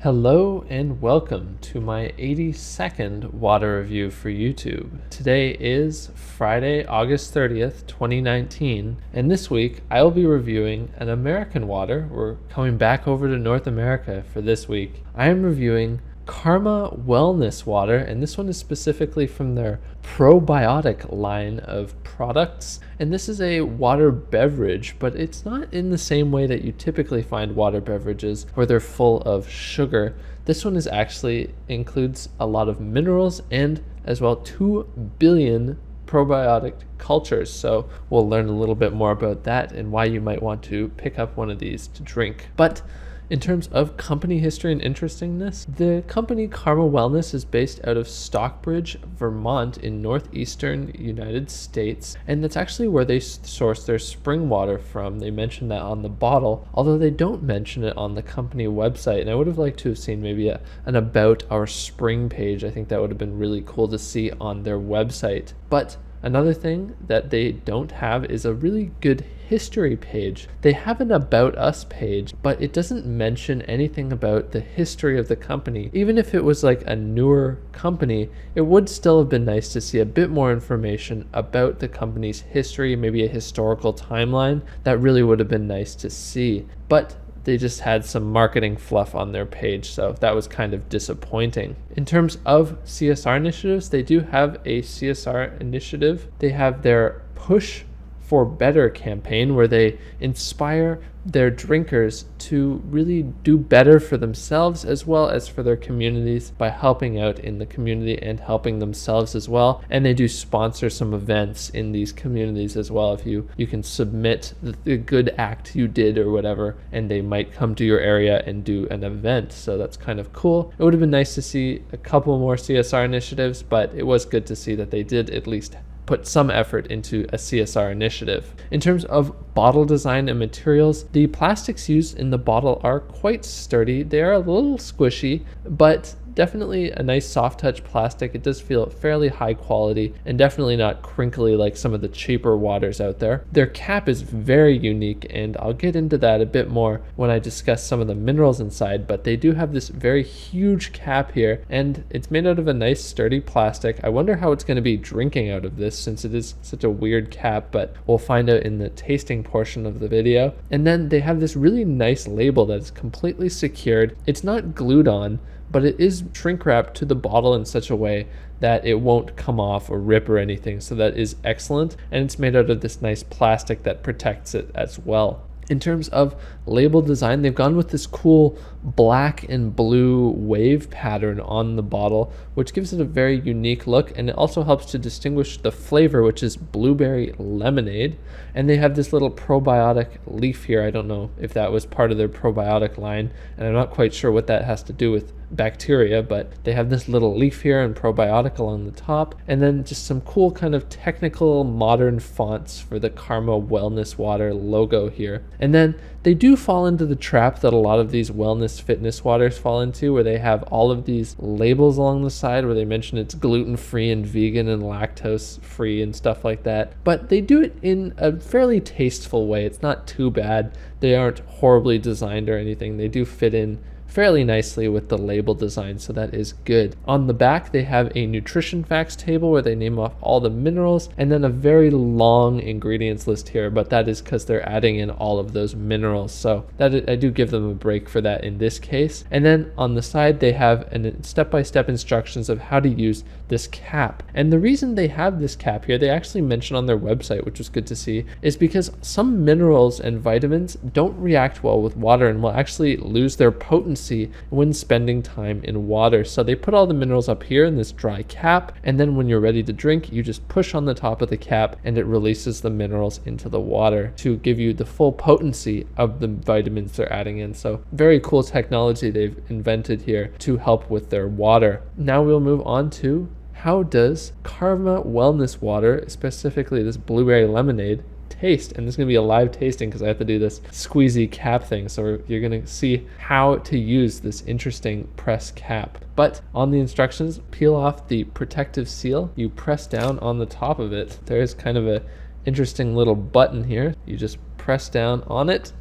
Hello and welcome to my 82nd water review for YouTube. Today is Friday, August 30th, 2019, and this week I will be reviewing an American water. We're coming back over to North America for this week. I am reviewing Karma Wellness Water, and this one is specifically from their probiotic line of products. And this is a water beverage, but it's not in the same way that you typically find water beverages where they're full of sugar. This one actually includes a lot of minerals and as well 2 billion probiotic cultures. So we'll learn a little bit more about that and why you might want to pick up one of these to drink. But in terms of company history and interestingness, the company Karma Wellness is based out of Stockbridge, Vermont in northeastern United States, and that's actually where they source their spring water from. They mention that on the bottle, although they don't mention it on the company website, and I would have liked to have seen maybe an About Our Spring page. I think that would have been really cool to see on their website. But another thing that they don't have is a really good history page. They have an About Us page, but it doesn't mention anything about the history of the company. Even if it was like a newer company, it would still have been nice to see a bit more information about the company's history, maybe a historical timeline. That really would have been nice to see. But they just had some marketing fluff on their page, so that was kind of disappointing. In terms of CSR initiatives, they do have a CSR initiative. They have their Push for Better campaign where they inspire their drinkers to really do better for themselves as well as for their communities by helping out in the community and helping themselves as well. And they do sponsor some events in these communities as well. If you can submit the good act you did or whatever, and they might come to your area and do an event. So that's kind of cool. It would have been nice to see a couple more CSR initiatives, but it was good to see that they did at least put some effort into a CSR initiative. In terms of bottle design and materials, the plastics used in the bottle are quite sturdy. They are a little squishy, but definitely a nice soft touch plastic. It does feel fairly high quality and definitely not crinkly like some of the cheaper waters out there. Their cap is very unique, and I'll get into that a bit more when I discuss some of the minerals inside, but they do have this very huge cap here, and it's made out of a nice sturdy plastic. I wonder how it's going to be drinking out of this since it is such a weird cap, but we'll find out in the tasting portion of the video. And then they have this really nice label that is completely secured. It's not glued on, but it is shrink wrapped to the bottle in such a way that it won't come off or rip or anything. So that is excellent. And it's made out of this nice plastic that protects it as well. In terms of label design, they've gone with this cool black and blue wave pattern on the bottle, which gives it a very unique look, and it also helps to distinguish the flavor, which is blueberry lemonade. And they have this little probiotic leaf here. I don't know if that was part of their probiotic line, and I'm not quite sure what that has to do with bacteria, but they have this little leaf here and probiotic along the top, and then just some cool kind of technical modern fonts for the Karma Wellness Water logo here. And then they do fall into the trap that a lot of these wellness fitness waters fall into, where they have all of these labels along the side where they mention it's gluten-free and vegan and lactose-free and stuff like that. But they do it in a fairly tasteful way. It's not too bad. They aren't horribly designed or anything. They do fit in fairly nicely with the label design, so that is good. On the back, they have a nutrition facts table where they name off all the minerals, and then a very long ingredients list here, but that is because they're adding in all of those minerals, so that I do give them a break for that in this case. And then on the side, they have step-by-step instructions of how to use this cap. And the reason they have this cap here, they actually mention on their website, which was good to see, is because some minerals and vitamins don't react well with water and will actually lose their potency when spending time in water. So they put all the minerals up here in this dry cap, and then when you're ready to drink, you just push on the top of the cap and it releases the minerals into the water to give you the full potency of the vitamins they're adding in. So very cool technology they've invented here to help with their water. Now we'll move on to how does Karma Wellness Water, specifically this blueberry lemonade, taste. And this is going to be a live tasting because I have to do this squeezy cap thing. So you're going to see how to use this interesting press cap. But on the instructions, peel off the protective seal. You press down on the top of it. There's kind of a interesting little button here. You just press down on it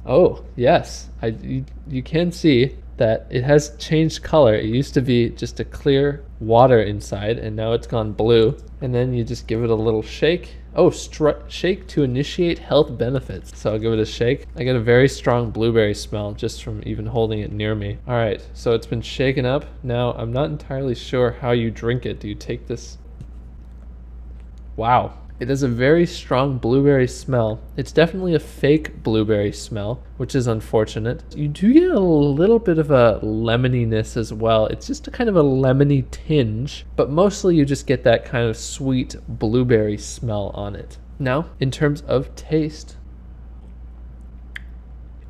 Oh, yes. You can see that it has changed color. It used to be just a clear water inside, and now it's gone blue. And then you just give it a little shake. Oh, shake to initiate health benefits. So I'll give it a shake. I get a very strong blueberry smell just from even holding it near me. All right, so it's been shaken up. Now, I'm not entirely sure how you drink it. Do you take this? Wow. It has a very strong blueberry smell. It's definitely a fake blueberry smell, which is unfortunate. You do get a little bit of a lemoniness as well. It's just a kind of a lemony tinge, but mostly you just get that kind of sweet blueberry smell on it. Now, in terms of taste,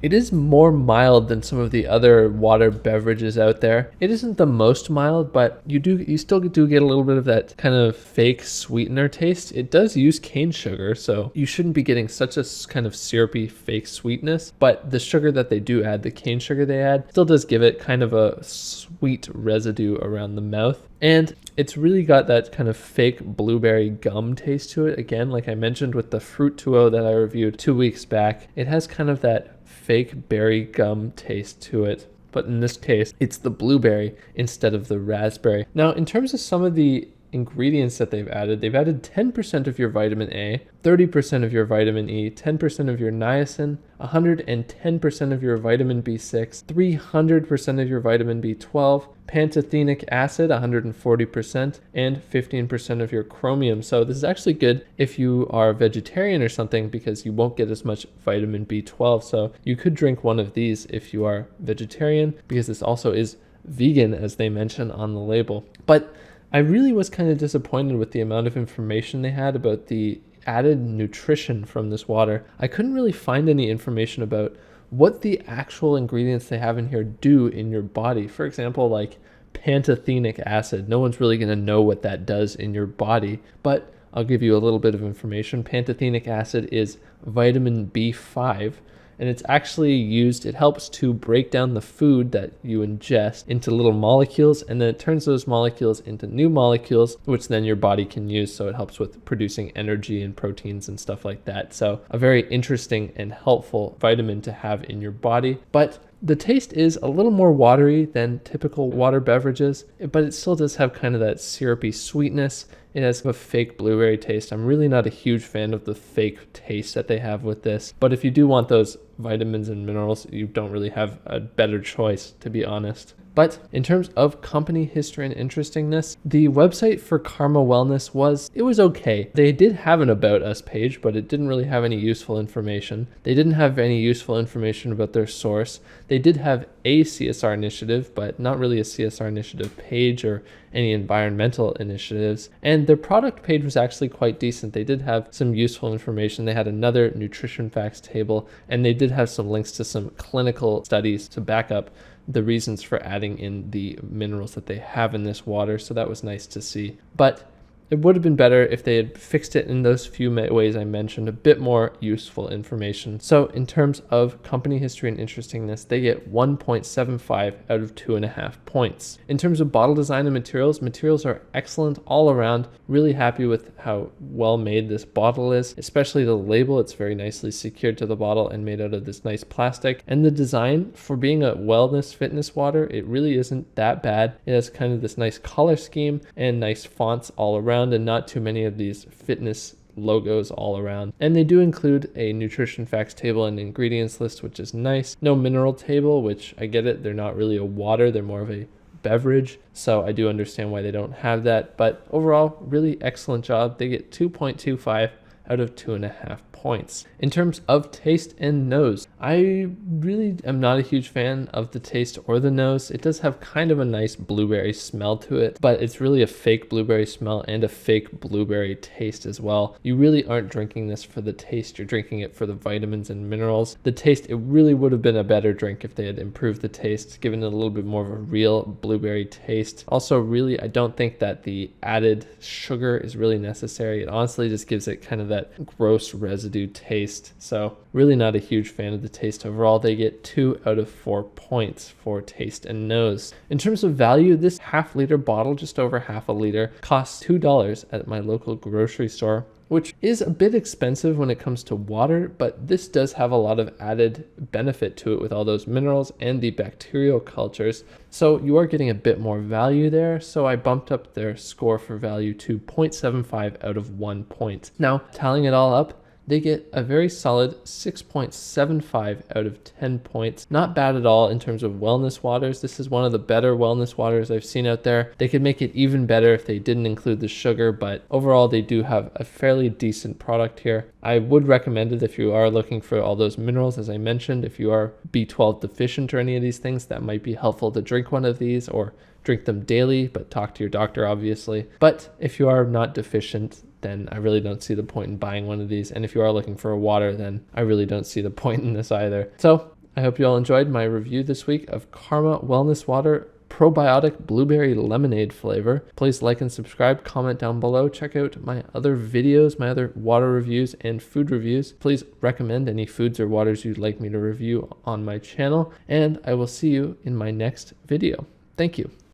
it is more mild than some of the other water beverages out there. It isn't the most mild, but you still do get a little bit of that kind of fake sweetener taste. It does use cane sugar, so you shouldn't be getting such a kind of syrupy fake sweetness, but the sugar that they do add, the cane sugar they add, still does give it kind of a sweet residue around the mouth. And it's really got that kind of fake blueberry gum taste to it. Again, like I mentioned with the Fruit 2.0 that I reviewed 2 weeks back, it has kind of that fake berry gum taste to it, but in this case it's the blueberry instead of the raspberry. Now, in terms of some of the ingredients that they've added 10% of your vitamin A, 30% of your vitamin E, 10% of your niacin, 110% of your vitamin B6, 300% of your vitamin B12, pantothenic acid, 140%, and 15% of your chromium. So this is actually good if you are a vegetarian or something, because you won't get as much vitamin B12. So you could drink one of these if you are vegetarian, because this also is vegan, as they mention on the label. But I really was kind of disappointed with the amount of information they had about the added nutrition from this water. I couldn't really find any information about what the actual ingredients they have in here do in your body. For example, like pantothenic acid. No one's really going to know what that does in your body, but I'll give you a little bit of information. Pantothenic acid is vitamin B5, and it's actually used, it helps to break down the food that you ingest into little molecules, and then it turns those molecules into new molecules, which then your body can use. So it helps with producing energy and proteins and stuff like that. So a very interesting and helpful vitamin to have in your body. But the taste is a little more watery than typical water beverages, but it still does have kind of that syrupy sweetness. It has a fake blueberry taste. I'm really not a huge fan of the fake taste that they have with this, but if you do want those vitamins and minerals, you don't really have a better choice, to be honest. But in terms of company history and interestingness, the website for Karma Wellness was okay. They did have an About Us page, but it didn't really have any useful information. They didn't have any useful information about their source. They did have a CSR initiative, but not really a CSR initiative page or any environmental initiatives. And their product page was actually quite decent. They did have some useful information. They had another nutrition facts table, and they did have some links to some clinical studies to back up the reasons for adding in the minerals that they have in this water. So that was nice to see. But it would have been better if they had fixed it in those few ways I mentioned, a bit more useful information. So in terms of company history and interestingness, they get 1.75 out of 2.5 points. In terms of bottle design and materials are excellent all around. Really happy with how well made this bottle is, especially the label. It's very nicely secured to the bottle and made out of this nice plastic. And the design, for being a wellness fitness water, it really isn't that bad. It has kind of this nice color scheme and nice fonts all around, and not too many of these fitness logos all around. And they do include a nutrition facts table and ingredients list, which is nice. No mineral table, which I get it. They're not really a water. They're more of a beverage. So I do understand why they don't have that. But overall, really excellent job. They get 2.25 out of 2.5 points. In terms of taste and nose, I really am not a huge fan of the taste or the nose. It does have kind of a nice blueberry smell to it, but it's really a fake blueberry smell and a fake blueberry taste as well. You really aren't drinking this for the taste. You're drinking it for the vitamins and minerals. The taste, it really would have been a better drink if they had improved the taste, given it a little bit more of a real blueberry taste. Also, really, I don't think that the added sugar is really necessary. It honestly just gives it kind of that gross residue taste. So really not a huge fan of the taste overall. They get 2 out of 4 points for taste and nose. In terms of value, this half-liter bottle, just over half a liter, costs $2 at my local grocery store. which is a bit expensive when it comes to water, but this does have a lot of added benefit to it with all those minerals and the bacterial cultures. So you are getting a bit more value there. So I bumped up their score for value to 0.75 out of 1 point. Now, tallying it all up, they get a very solid 6.75 out of 10 points. Not bad at all in terms of wellness waters. This is one of the better wellness waters I've seen out there. They could make it even better if they didn't include the sugar, but overall they do have a fairly decent product here. I would recommend it if you are looking for all those minerals, as I mentioned. If you are B12 deficient or any of these things, that might be helpful to drink one of these, or drink them daily, but talk to your doctor, obviously. But if you are not deficient, then I really don't see the point in buying one of these. And if you are looking for a water, then I really don't see the point in this either. So I hope you all enjoyed my review this week of Karma Wellness Water Probiotic Blueberry Lemonade flavor. Please like and subscribe, comment down below. Check out my other videos, my other water reviews and food reviews. Please recommend any foods or waters you'd like me to review on my channel, and I will see you in my next video. Thank you.